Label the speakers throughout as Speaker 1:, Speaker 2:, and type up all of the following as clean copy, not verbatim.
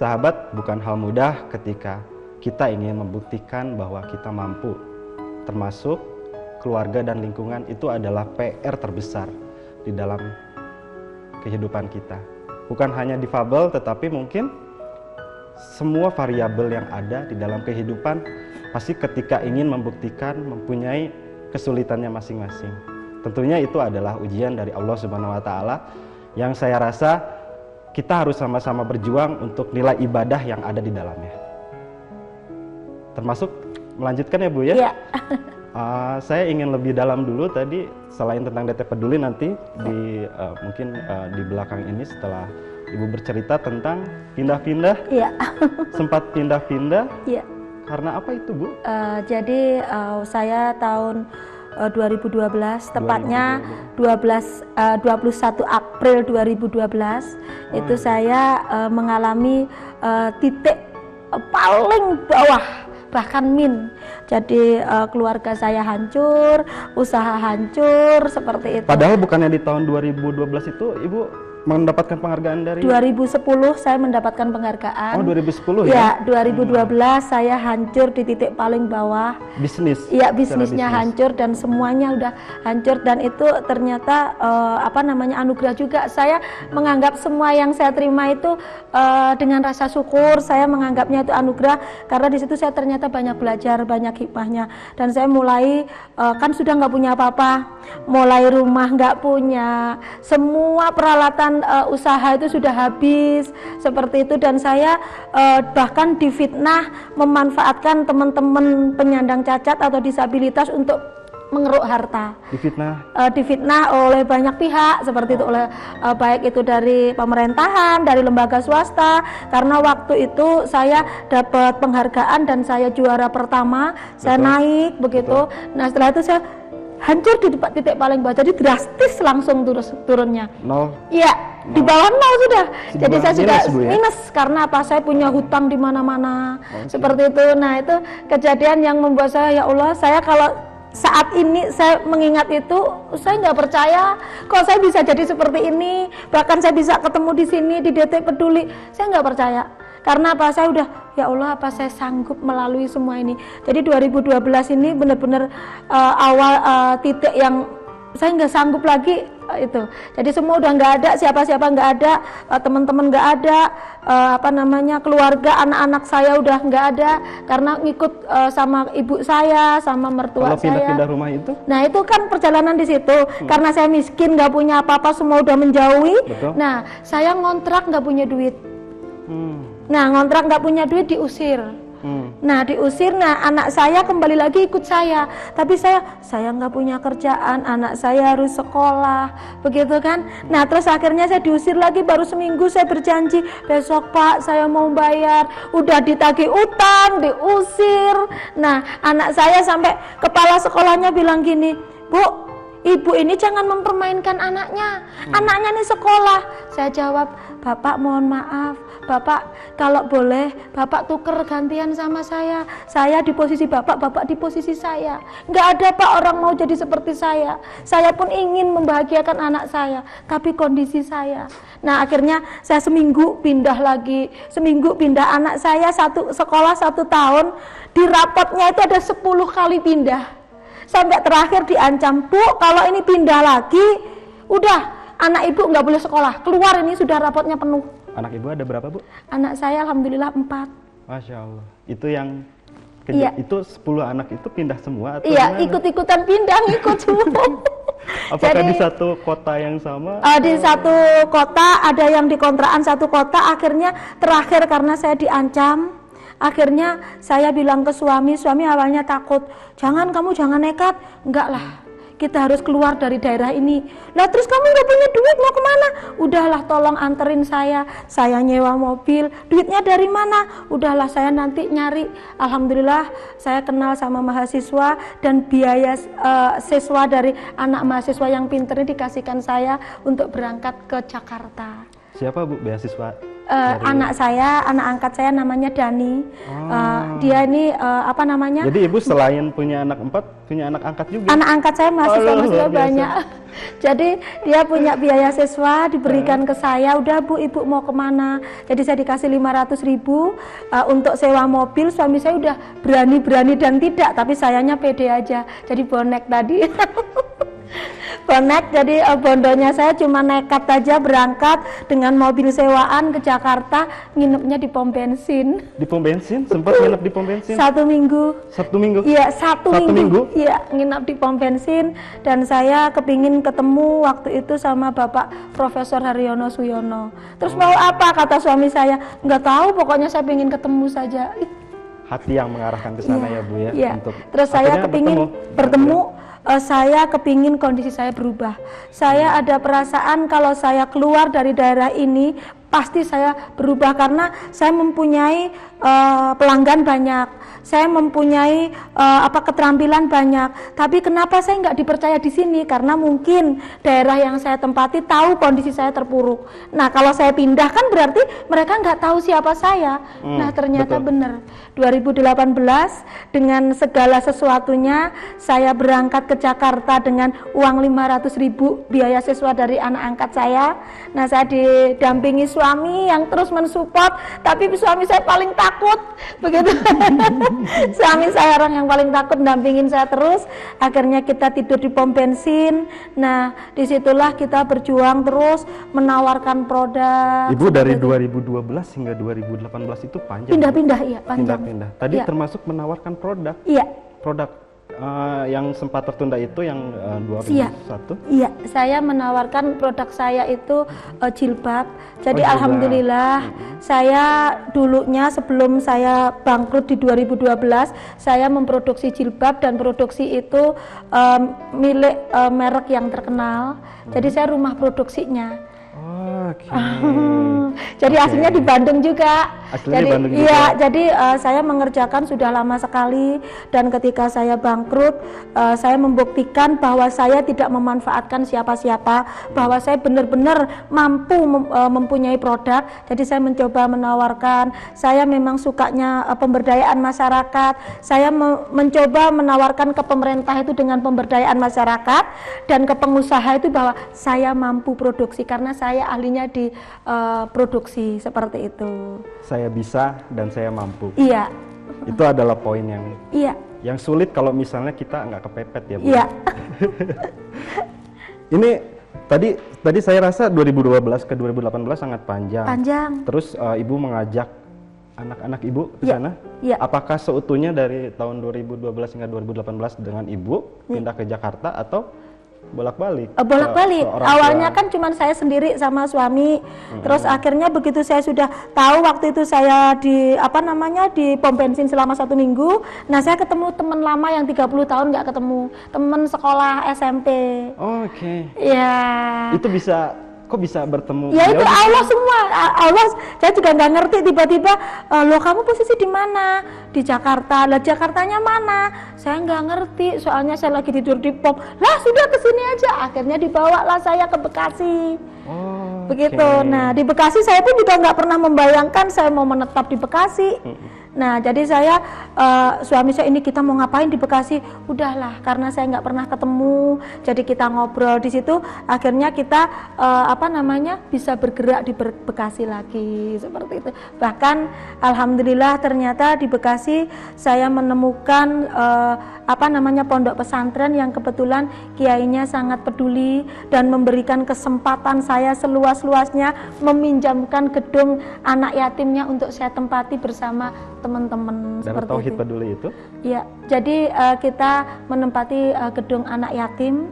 Speaker 1: sahabat, bukan hal mudah ketika kita ingin membuktikan bahwa kita mampu. Termasuk keluarga dan lingkungan itu adalah PR terbesar di dalam kehidupan kita. Bukan hanya difabel, tetapi mungkin semua variabel yang ada di dalam kehidupan pasti ketika ingin membuktikan mempunyai kesulitannya masing-masing. Tentunya itu adalah ujian dari Allah Subhanahu wa Ta'ala yang saya rasa kita harus sama-sama berjuang untuk nilai ibadah yang ada di dalamnya. Termasuk melanjutkan ya Bu ya? Iya. Saya ingin lebih dalam dulu tadi, selain tentang DT Peduli nanti mungkin di belakang ini setelah Ibu bercerita tentang pindah-pindah. Iya. Sempat pindah-pindah. Iya. Karena apa itu Bu?
Speaker 2: Jadi saya tahun 2012, tepatnya 21 April 2012 itu saya mengalami titik paling bawah, bahkan min. Jadi keluarga saya hancur, usaha hancur, seperti itu.
Speaker 1: Padahal bukannya di tahun 2012 itu Ibu mendapatkan penghargaan dari
Speaker 2: 2010 saya mendapatkan penghargaan.
Speaker 1: Oh, 2010 ya?
Speaker 2: Ya, 2012 saya hancur di titik paling bawah.
Speaker 1: Bisnis?
Speaker 2: Iya, bisnisnya hancur dan semuanya udah hancur, dan itu ternyata anugerah juga. Saya menganggap semua yang saya terima itu dengan rasa syukur. Saya menganggapnya itu anugerah karena di situ saya ternyata banyak belajar, banyak hikmahnya. Dan saya mulai kan sudah nggak punya apa-apa, mulai rumah nggak punya, semua peralatan usaha itu sudah habis, seperti itu. Dan saya bahkan difitnah memanfaatkan teman-teman penyandang cacat atau disabilitas untuk mengeruk harta. Difitnah oleh banyak pihak, seperti itu, oleh baik itu dari pemerintahan, dari lembaga swasta. Karena waktu itu saya dapat penghargaan dan saya juara pertama. Betul. Saya naik begitu. Betul. Nah, setelah itu saya hancur di titik paling bawah, jadi drastis langsung turunnya.
Speaker 1: Nol?
Speaker 2: Iya, di bawah nol sudah. Jadi saya sudah minus karena apa? Saya punya hutang di mana-mana, seperti itu. Nah, itu kejadian yang membuat saya, ya Allah, saya kalau saat ini saya mengingat itu, saya nggak percaya kok saya bisa jadi seperti ini. Bahkan saya bisa ketemu di sini di DT Peduli, saya nggak percaya. Karena apa? Saya udah, ya Allah, apa saya sanggup melalui semua ini. Jadi 2012 ini benar-benar awal titik yang saya nggak sanggup lagi itu. Jadi semua udah nggak ada, siapa-siapa nggak ada, teman-teman nggak ada, keluarga, anak-anak saya udah nggak ada karena ngikut sama ibu saya, sama mertua saya.
Speaker 1: Pindah-pindah rumah itu?
Speaker 2: Nah, itu kan perjalanan di situ. Karena saya miskin, nggak punya apa-apa, semua udah menjauhi.
Speaker 1: Betul.
Speaker 2: Nah, saya ngontrak nggak punya duit. Nah, ngontrak nggak punya duit, diusir. Nah, diusir. Nah, anak saya kembali lagi ikut saya, tapi saya nggak punya kerjaan, anak saya harus sekolah, begitu kan. Nah, terus akhirnya saya diusir lagi. Baru seminggu saya berjanji, besok Pak saya mau bayar. Udah ditagih utang, diusir. Nah, anak saya sampai kepala sekolahnya bilang gini, Bu, Ibu ini jangan mempermainkan anaknya. Anaknya ini sekolah. Saya jawab, Bapak mohon maaf, Bapak kalau boleh Bapak tuker gantian sama saya. Saya di posisi Bapak, Bapak di posisi saya. Nggak ada Pak orang mau jadi seperti saya. Saya pun ingin membahagiakan anak saya, tapi kondisi saya. Nah, akhirnya saya seminggu pindah lagi, seminggu pindah. Anak saya satu sekolah 1 tahun, di rapotnya itu ada 10 kali pindah. Sampai terakhir diancam, Bu, kalau ini pindah lagi, udah anak ibu nggak boleh sekolah, keluar, ini sudah rapotnya penuh.
Speaker 1: Anak ibu ada berapa, Bu?
Speaker 2: Anak saya alhamdulillah 4.
Speaker 1: Masya Allah. Itu yang
Speaker 2: itu
Speaker 1: 10 anak itu pindah semua atau
Speaker 2: iya, ikut-ikutan pindah, ngikut semua.
Speaker 1: Apakah jadi, di satu kota yang sama?
Speaker 2: Di satu kota, ada yang di kontrakan satu kota. Akhirnya terakhir karena saya diancam, akhirnya saya bilang ke suami awalnya takut, kamu jangan nekat. Enggak lah, kita harus keluar dari daerah ini. Lah terus kamu nggak punya duit, mau kemana? Udahlah, tolong anterin saya nyewa mobil. Duitnya dari mana? Udahlah, saya nanti nyari. Alhamdulillah saya kenal sama mahasiswa, dan biaya siswa dari anak mahasiswa yang pinter ini dikasihkan saya untuk berangkat ke Jakarta.
Speaker 1: Siapa, Bu, beasiswa
Speaker 2: Anak saya, anak angkat saya namanya Dani. Dia ini apa namanya?
Speaker 1: Jadi ibu selain punya anak 4, punya anak angkat juga?
Speaker 2: Anak angkat saya mahasiswa banyak. Jadi dia punya biaya siswa diberikan ke saya. Udah Bu, ibu mau kemana? Jadi saya dikasih 500.000 untuk sewa mobil. Suami saya udah berani-berani dan tidak, tapi sayanya pede aja. Jadi bonek tadi. Bonek, jadi bondonya saya cuma nekat aja berangkat dengan mobil sewaan ke Jakarta, nginepnya di pom bensin.
Speaker 1: Di pom bensin? Sempat nginep di pom bensin?
Speaker 2: 1 minggu.
Speaker 1: 1 minggu?
Speaker 2: Iya, 1 minggu. Iya, nginep di pom bensin. Dan saya kepingin ketemu waktu itu sama Bapak Profesor Haryono Suyono. Terus mau apa, kata suami saya? Nggak tahu, pokoknya saya ingin ketemu saja.
Speaker 1: Hati yang mengarahkan ke sana ya Bu ya?
Speaker 2: Iya.
Speaker 1: Untuk
Speaker 2: terus saya kepingin bertemu. Saya kepingin kondisi saya berubah. Saya ada perasaan kalau saya keluar dari daerah ini pasti saya berubah, karena saya mempunyai pelanggan banyak, saya mempunyai keterampilan banyak. Tapi kenapa saya nggak dipercaya di sini? Karena mungkin daerah yang saya tempati tahu kondisi saya terpuruk. Nah, kalau saya pindah kan berarti mereka nggak tahu siapa saya. Nah, ternyata benar. 2018 dengan segala sesuatunya saya berangkat ke Jakarta dengan uang 500.000 biaya siswa dari anak angkat saya. Nah, saya didampingi suami yang terus mensupport, tapi suami saya paling takut begitu. Suami saya orang yang paling takut dampingin saya terus. Akhirnya kita tidur di pom bensin. Nah, disitulah kita berjuang terus menawarkan produk.
Speaker 1: Ibu dari 2012 hingga 2018 itu panjang.
Speaker 2: Pindah-pindah, iya panjang.
Speaker 1: Pindah-pindah. Tadi termasuk menawarkan produk.
Speaker 2: Iya.
Speaker 1: Produk yang sempat tertunda itu yang 2001?
Speaker 2: Iya, saya menawarkan produk saya itu jilbab. Jadi alhamdulillah saya dulunya sebelum saya bangkrut di 2012, saya memproduksi jilbab dan produksi itu milik merek yang terkenal. Jadi saya rumah produksinya. Jadi aslinya di Bandung juga. Jadi saya mengerjakan sudah lama sekali, dan ketika saya bangkrut, saya membuktikan bahwa saya tidak memanfaatkan siapa-siapa, bahwa saya benar-benar mampu mempunyai produk. Jadi saya mencoba menawarkan, saya memang sukanya pemberdayaan masyarakat. Saya mencoba menawarkan ke pemerintah itu dengan pemberdayaan masyarakat, dan ke pengusaha itu bahwa saya mampu produksi karena saya ahlinya di produksi, seperti itu. Saya
Speaker 1: bisa dan saya mampu.
Speaker 2: Iya.
Speaker 1: Itu adalah poin yang sulit kalau misalnya kita nggak kepepet ya Bu.
Speaker 2: Iya.
Speaker 1: Ini tadi saya rasa 2012 ke 2018 sangat panjang. Terus Ibu mengajak anak-anak Ibu ke sana. Iya. Apakah seutuhnya dari tahun 2012 hingga 2018 dengan Ibu pindah ke Jakarta atau bolak-balik?
Speaker 2: Bolak-balik. Awalnya kan cuma saya sendiri sama suami. Terus akhirnya begitu saya sudah tahu, waktu itu saya di di pom bensin selama 1 minggu. Nah, saya ketemu teman lama yang 30 tahun nggak ketemu, teman sekolah SMP.
Speaker 1: Oke.
Speaker 2: Iya.
Speaker 1: Itu kok bisa bertemu?
Speaker 2: Ya itu Allah semua. Allah, saya juga nggak ngerti, tiba-tiba loh kamu posisi di mana? Di Jakarta. Lah Jakartanya mana? Saya nggak ngerti, soalnya saya lagi tidur di pom. Lah sudah kesini aja. Akhirnya dibawalah saya ke Bekasi. Begitu. Nah, di Bekasi saya pun juga nggak pernah membayangkan saya mau menetap di Bekasi. Nah, jadi saya suami saya, ini kita mau ngapain di Bekasi? Udahlah, karena saya nggak pernah ketemu, jadi kita ngobrol di situ. Akhirnya kita bisa bergerak di Bekasi lagi, seperti itu. Bahkan alhamdulillah ternyata di Bekasi saya menemukan pondok pesantren yang kebetulan kiainya sangat peduli dan memberikan kesempatan saya seluas-luasnya meminjamkan gedung anak yatimnya untuk saya tempati bersama teman-teman.
Speaker 1: Dan Tauhid Peduli itu?
Speaker 2: Ya, jadi kita menempati gedung anak yatim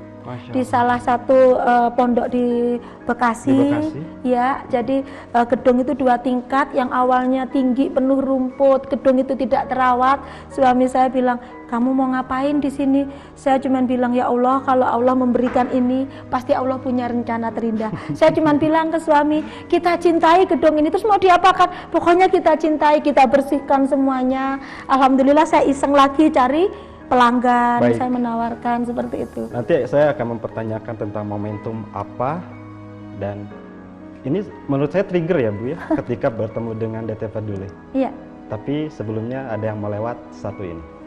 Speaker 2: di salah satu pondok di Bekasi. Ya, jadi gedung itu 2 tingkat, yang awalnya tinggi penuh rumput, gedung itu tidak terawat. Suami saya bilang, kamu mau ngapain di sini? Saya cuma bilang, ya Allah, kalau Allah memberikan ini, pasti Allah punya rencana terindah. Saya cuma bilang ke suami, kita cintai gedung ini, terus mau diapakan? Pokoknya kita cintai, kita bersihkan semuanya. Alhamdulillah saya iseng lagi cari pelanggan. Baik. Saya menawarkan seperti itu.
Speaker 1: Nanti saya akan mempertanyakan tentang momentum apa dan Ini menurut saya trigger ya Bu ya, ketika bertemu dengan DT Peduli.
Speaker 2: Iya.
Speaker 1: Tapi sebelumnya ada yang melewat satu ini.